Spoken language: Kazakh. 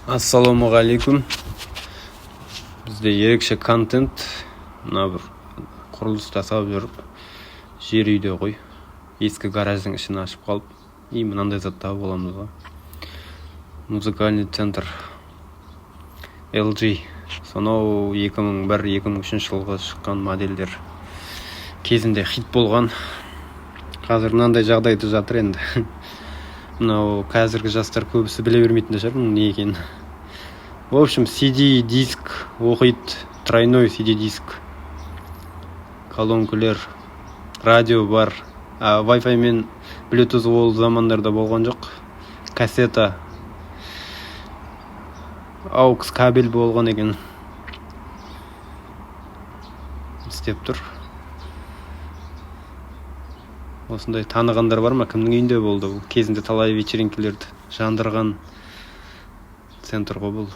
Ассалаумағалейкум. Бізде ерекше контент. Мына бір құрылыс жасап жүріп, жер үйде ғой. Ескі гараждың ішін ашып қалып, мынандай зат тауып аламыз ғой. Музыкальный центр LG. Сонау 2001-2003 жылғы шыққан модельдер кезінде хит болған. Қазір мынандай жағдайда жатыр енді. Мынау қазіргі жастар көбісі біле бермейтін де шығар не екенін. В общем, CD-диск оқиды, тройной CD-диск, колонкілер, радио бар. Wi-Fi мен Bluetooth ол замандарда болған жоқ. Кассета, AUX кабель болған екен. Істеп тұр. Осындай танығандар бар ма? Кімнің үйінде болды? Кезінде талай вечеринкелерді жандырған центр ғой бұл.